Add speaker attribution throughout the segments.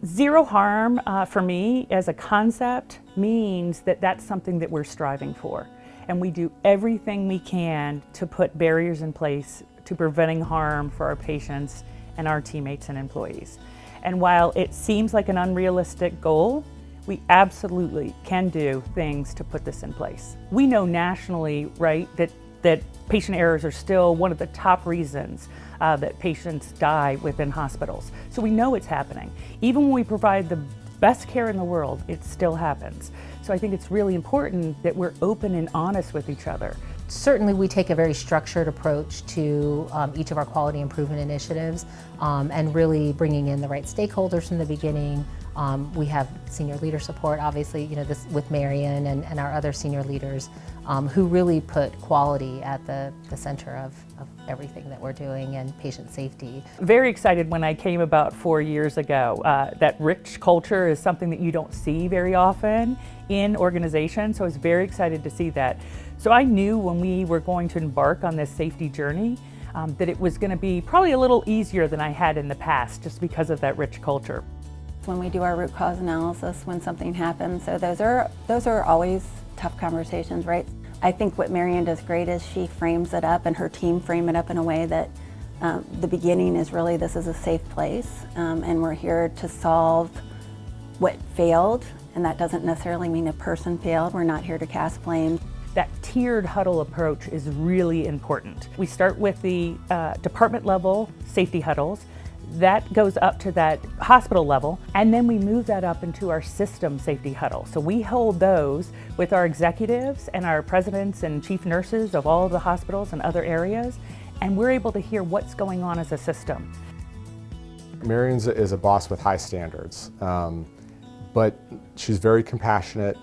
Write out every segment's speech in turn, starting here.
Speaker 1: Zero harm for me as a concept means that that's something that we're striving for. And we do everything we can to put barriers in place to preventing harm for our patients and our teammates and employees. And while it seems like an unrealistic goal, we absolutely can do things to put this in place. We know nationally, right, that patient errors are still one of the top reasons that patients die within hospitals. So we know it's happening. Even when we provide the best care in the world, it still happens. So I think it's really important that we're open and honest with each other.
Speaker 2: Certainly we take a very structured approach to each of our quality improvement initiatives and really bringing in the right stakeholders from the beginning. We have senior leader support, obviously, this with Marian and our other senior leaders who really put quality at the center of everything that we're doing and patient safety.
Speaker 1: Very excited when I came about 4 years ago. That rich culture is something that you don't see very often in organizations, so I was very excited to see that. So I knew when we were going to embark on this safety journey that it was going to be probably a little easier than I had in the past just because of that rich culture.
Speaker 3: When we do our root cause analysis when something happens, so those are always tough conversations, right? I think what Marian does great is she frames it up and her team frame it up in a way that the beginning is really this is a safe place and we're here to solve what failed, and that doesn't necessarily mean a person failed. We're not here to cast blame.
Speaker 1: That tiered huddle approach is really important. We start with the department level safety huddles. That goes up to that hospital level, and then we move that up into our system safety huddle. So we hold those with our executives and our presidents and chief nurses of all of the hospitals and other areas, and we're able to hear what's going on as a system.
Speaker 4: Marian is a boss with high standards, but she's very compassionate.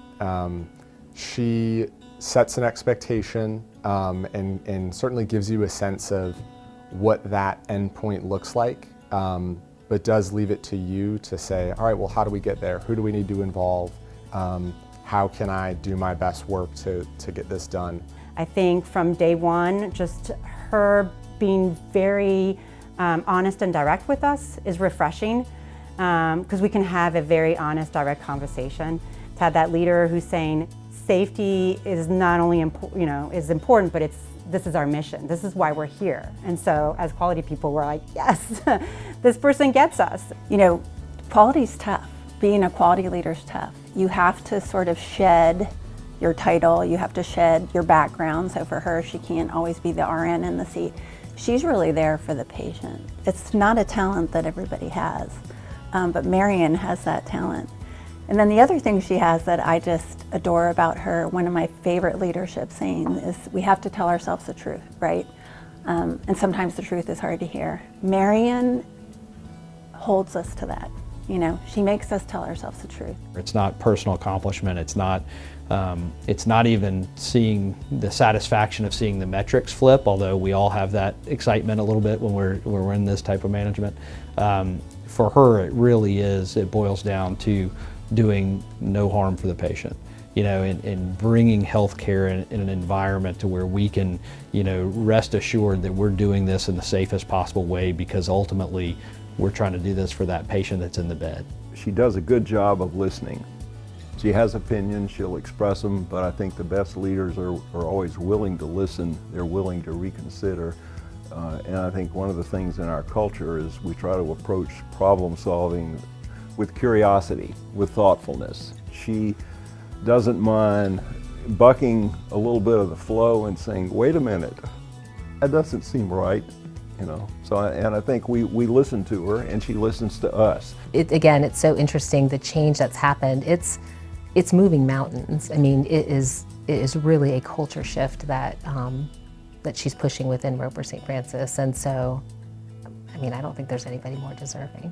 Speaker 4: She sets an expectation and certainly gives you a sense of what that endpoint looks like. But does leave it to you to say, all right, well, how do we get there? Who do we need to involve? How can I do my best work to get this done?
Speaker 5: I think from day one, just her being very honest and direct with us is refreshing because we can have a very honest, direct conversation. To have that leader who's saying safety is not only is important, but this is our mission. This is why we're here. And so as quality people, we're like, yes, this person gets us.
Speaker 3: Quality's tough. Being a quality leader's tough. You have to sort of shed your title, you have to shed your background. So for her, she can't always be the RN in the seat. She's really there for the patient. It's not a talent that everybody has, but Marian has that talent. And then the other thing she has that I just adore about her, one of my favorite leadership sayings is we have to tell ourselves the truth, right? And sometimes the truth is hard to hear. Marian holds us to that. She makes us tell ourselves the truth.
Speaker 6: It's not personal accomplishment. It's not even seeing the satisfaction of seeing the metrics flip, although we all have that excitement a little bit when we're in this type of management. For her, it really is, it boils down to doing no harm for the patient, and bringing healthcare in an environment to where we can, rest assured that we're doing this in the safest possible way, because ultimately we're trying to do this for that patient that's in the bed.
Speaker 7: She does a good job of listening. She has opinions, she'll express them, but I think the best leaders are always willing to listen, they're willing to reconsider. And I think one of the things in our culture is we try to approach problem solving with curiosity, with thoughtfulness. She doesn't mind bucking a little bit of the flow and saying, wait a minute, that doesn't seem right, So, and I think we listen to her and she listens to us.
Speaker 2: Again, it's so interesting, the change that's happened. It's moving mountains. I mean, it is really a culture shift that she's pushing within Roper St. Francis. And so, I don't think there's anybody more deserving.